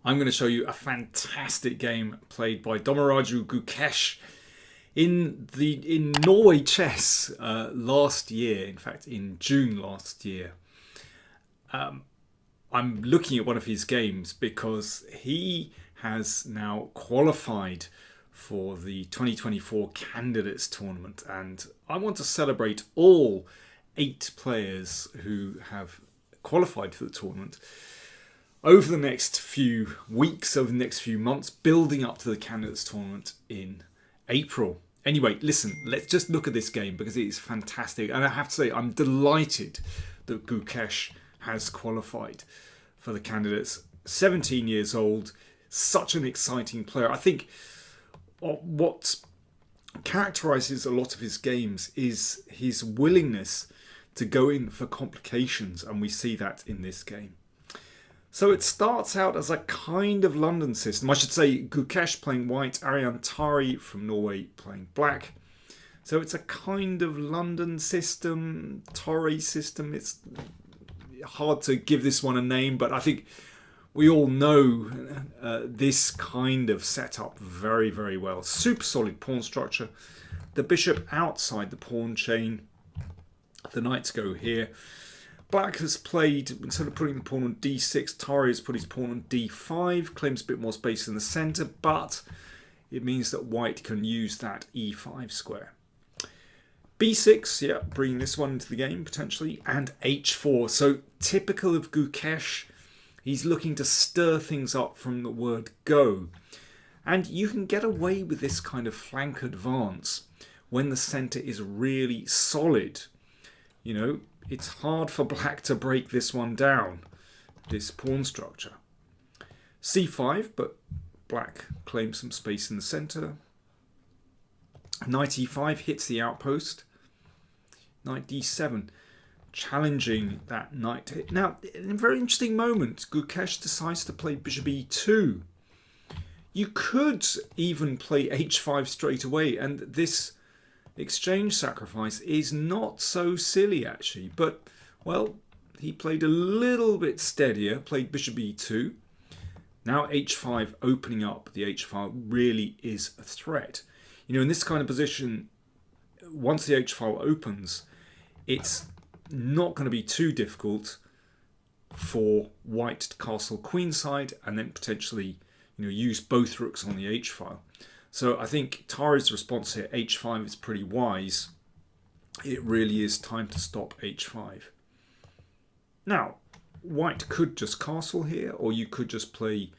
I'm going to show you a fantastic game played by Domaraju Gukesh in Norway chess last year. In fact, in June last year. I'm looking at one of his games because he has now qualified for the 2024 Candidates Tournament, and I want to celebrate all 8 players who have qualified for the tournament over the next few weeks, over the next few months, building up to the Candidates Tournament in April. Anyway, listen, let's just look at this game because it is fantastic, and I have to say I'm delighted that Gukesh has qualified for the Candidates. 17 years old, such an exciting player. I think what characterises a lot of his games is his willingness to go in for complications, and we see that in this game. So it starts out as a kind of London system. I should say Gukesh playing white, Ariane Tari from Norway playing black. So it's a kind of London system, Torre system. It's hard to give this one a name, but I think we all know this kind of setup very, very well. Super solid pawn structure. The bishop outside the pawn chain. The knights go here. Black has played, instead of putting the pawn on d6, Tari has put his pawn on d5, claims a bit more space in the centre, but it means that white can use that e5 square. b6, yeah, bringing this one into the game potentially, and h4. So typical of Gukesh, he's looking to stir things up from the word go. And you can get away with this kind of flank advance when the centre is really solid. You know, it's hard for black to break this one down, this pawn structure. c5, but black claims some space in the centre. Knight e5 hits the outpost. Knight d7, challenging that knight hit. Now, in a very interesting moment, Gukesh decides to play bishop e2. You could even play h5 straight away, and this exchange sacrifice is not so silly actually, but well, he played a little bit steadier, played bishop e2. Now h5 opening up the h-file really is a threat. You know, in this kind of position, once the h-file opens, it's not going to be too difficult for white to castle queenside and then potentially, you know, use both rooks on the h-file. So I think Tari's response here, h5, is pretty wise. It really is time to stop h5. Now, white could just castle here, or you could just play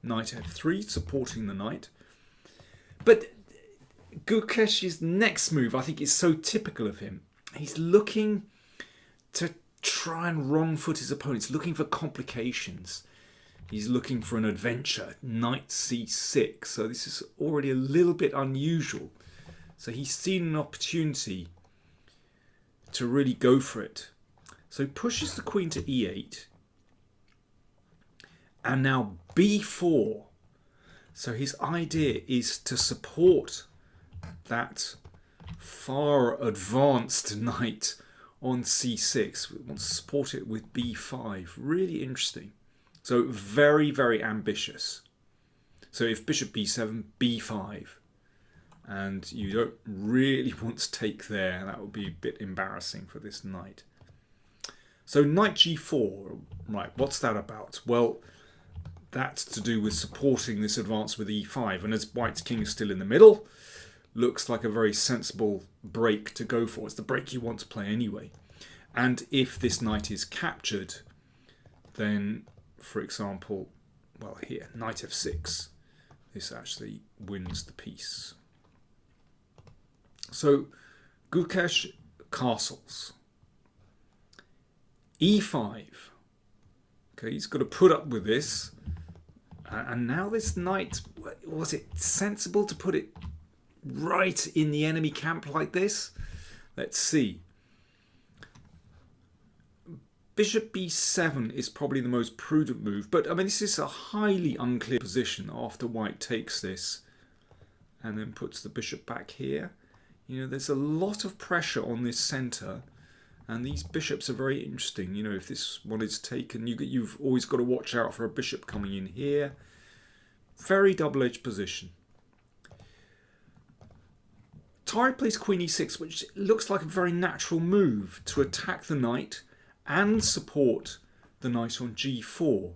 knight f3, supporting the knight. But Gukesh's next move, I think, is so typical of him. He's looking to try and wrong-foot his opponents, looking for complications. He's looking for an adventure, knight c6. So this is already a little bit unusual. So he's seen an opportunity to really go for it. So he pushes the queen to e8. And now b4. So his idea is to support that far advanced knight on c6. We want to support it with b5. Really interesting. So very, very ambitious. So if bishop b7, b5, and you don't really want to take there, that would be a bit embarrassing for this knight. So knight g4, right, what's that about? Well, that's to do with supporting this advance with e5, and as white's king is still in the middle, looks like a very sensible break to go for. It's the break you want to play anyway. And if this knight is captured, then, for example, well here, knight f6, this actually wins the piece. So Gukesh castles. e5. Okay, he's got to put up with this. And now this knight, was it sensible to put it right in the enemy camp like this? Let's see. Bishop b7 is probably the most prudent move, but I mean, this is a highly unclear position after white takes this and then puts the bishop back here. You know, there's a lot of pressure on this centre, and these bishops are very interesting. You know, if this one is taken, you've always got to watch out for a bishop coming in here. Very double-edged position. Tari plays queen e6, which looks like a very natural move to attack the knight and support the knight on g4.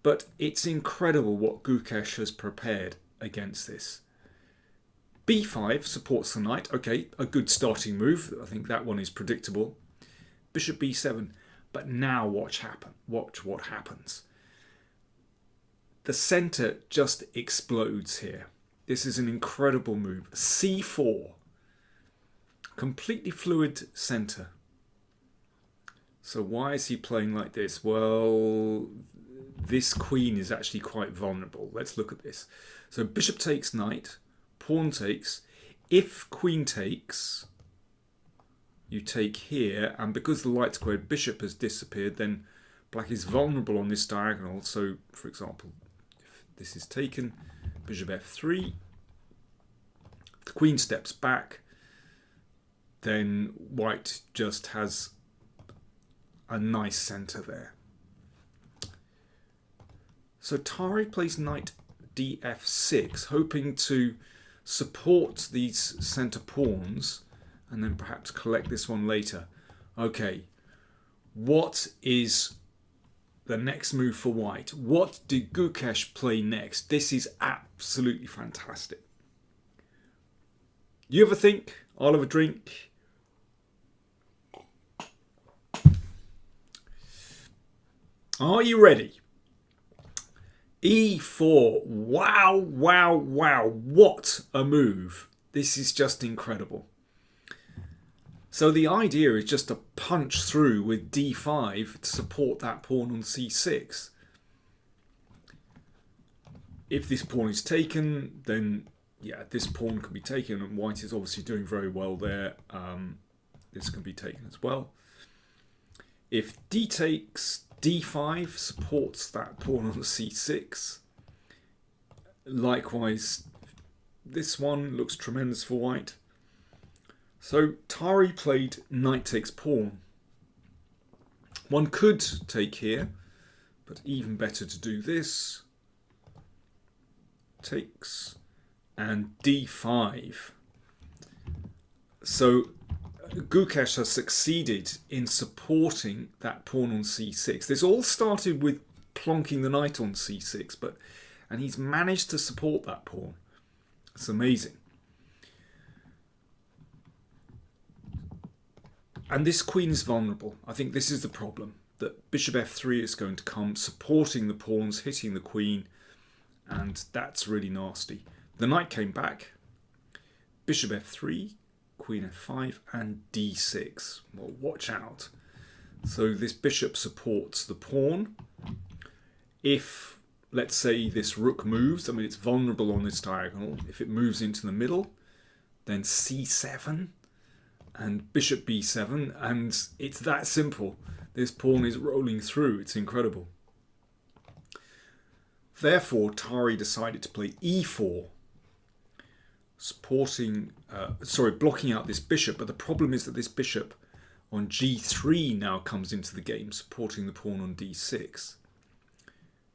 But it's incredible what Gukesh has prepared against this. b5 supports the knight. Okay, a good starting move. I think that one is predictable. Bishop b7. But now watch what happens. The centre just explodes here. This is an incredible move. c4. Completely fluid centre. So why is he playing like this? Well, this queen is actually quite vulnerable. Let's look at this. So bishop takes knight. Pawn takes. If queen takes, you take here. And because the light squared bishop has disappeared, then black is vulnerable on this diagonal. So, for example, if this is taken, bishop f3, if the queen steps back, then white just has a nice centre there. So Tari plays knight df6, hoping to support these centre pawns and then perhaps collect this one later. Okay, what is the next move for white? What did Gukesh play next? This is absolutely fantastic. You ever think, I'll have a drink? Are you ready? e4. Wow, wow, wow. What a move. This is just incredible. So the idea is just to punch through with d5 to support that pawn on c6. If this pawn is taken, then yeah, this pawn can be taken, and white is obviously doing very well there. This can be taken as well. If d takes, d5 supports that pawn on c6. Likewise, this one looks tremendous for white. So Tari played knight takes pawn. One could take here, but even better to do this. Takes and d5. So Gukesh has succeeded in supporting that pawn on c6. This all started with plonking the knight on c6, and he's managed to support that pawn. It's amazing. And this queen is vulnerable. I think this is the problem, that bishop f3 is going to come supporting the pawns, hitting the queen, and that's really nasty. The knight came back. Bishop f3, queen f5, and d6. Well, watch out. So this bishop supports the pawn. If, let's say, this rook moves, I mean, it's vulnerable on this diagonal. If it moves into the middle, then c7 and bishop b7, and it's that simple. This pawn is rolling through. It's incredible. Therefore, Tari decided to play e4, blocking out this bishop. But the problem is that this bishop on g3 now comes into the game, supporting the pawn on d6.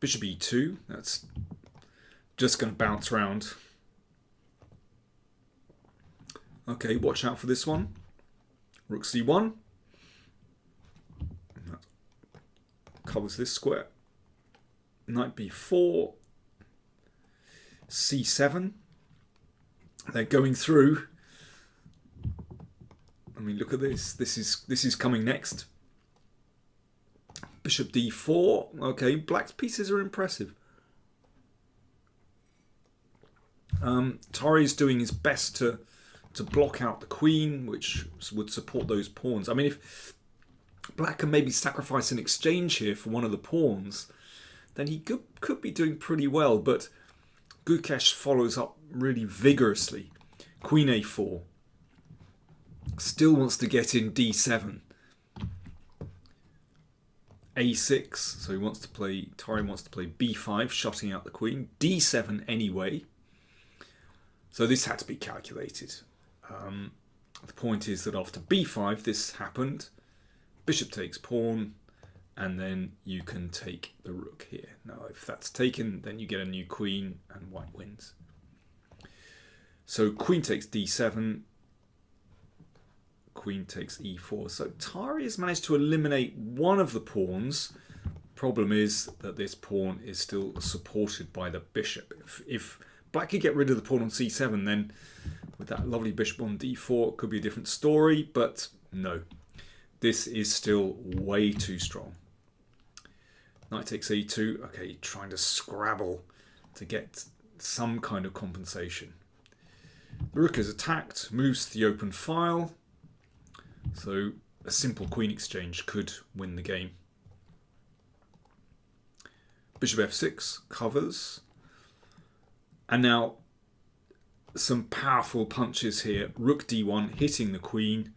Bishop e2, that's just going to bounce around. Okay, watch out for this one. Rook c1. That covers this square. Knight b4. c7. They're going through. I mean, look at this. This is coming next. Bishop d4. Okay, black's pieces are impressive. Tari's doing his best to block out the queen, which would support those pawns. I mean, if black can maybe sacrifice an exchange here for one of the pawns, then he could be doing pretty well. But Gukesh follows up really vigorously. Queen a4. Still wants to get in d7. a6. So Tari wants to play b5, shutting out the queen. d7 anyway. So this had to be calculated. The point is that after b5 this happened. Bishop takes pawn, and then you can take the rook here. Now, if that's taken, then you get a new queen, and white wins. So queen takes d7, queen takes e4. So Tari has managed to eliminate one of the pawns. Problem is that this pawn is still supported by the bishop. If black could get rid of the pawn on c7, then with that lovely bishop on d4, it could be a different story, but no. This is still way too strong. Knight takes e2. Okay, trying to scrabble to get some kind of compensation. The rook is attacked, moves to the open file. So a simple queen exchange could win the game. Bishop f6 covers. And now some powerful punches here. Rook d1 hitting the queen.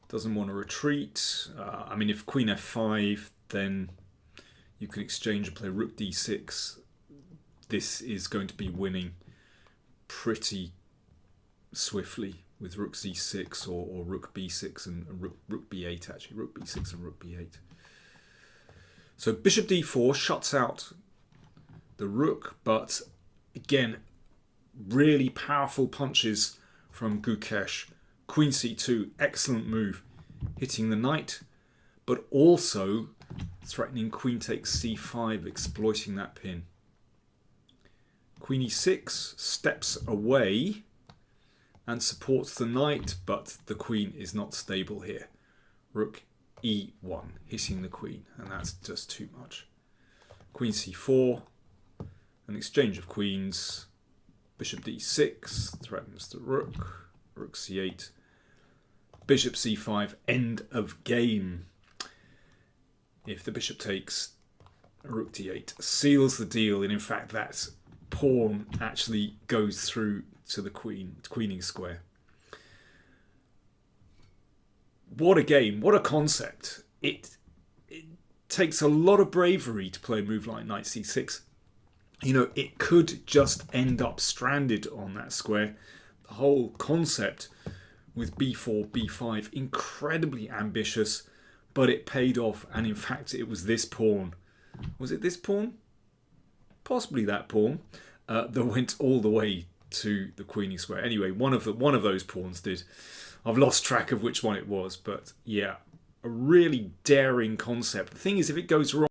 Doesn't want to retreat. I mean, if queen f5, then you can exchange and play rook d6. This is going to be winning pretty swiftly with rook c6 or rook b6 and rook b8 actually. Rook b6 and rook b8. So bishop d4 shuts out the rook, but again, really powerful punches from Gukesh. Queen c2, excellent move, hitting the knight, but also threatening queen takes c5, exploiting that pin. Queen e6 steps away and supports the knight, but the queen is not stable here. Rook e1, hitting the queen, and that's just too much. Queen c4, an exchange of queens. Bishop d6 threatens the rook. Rook c8. Bishop c5, end of game. If the bishop takes, rook d8 seals the deal, and in fact that pawn actually goes through to the queening square. What a game, what a concept. It takes a lot of bravery to play a move like knight c6. You know, it could just end up stranded on that square. The whole concept with b4, b5, incredibly ambitious, but it paid off, and in fact it was this pawn. Was it this pawn? Possibly that pawn that went all the way to the queening square. Anyway, one of those pawns did. I've lost track of which one it was, but yeah, a really daring concept. The thing is, if it goes wrong,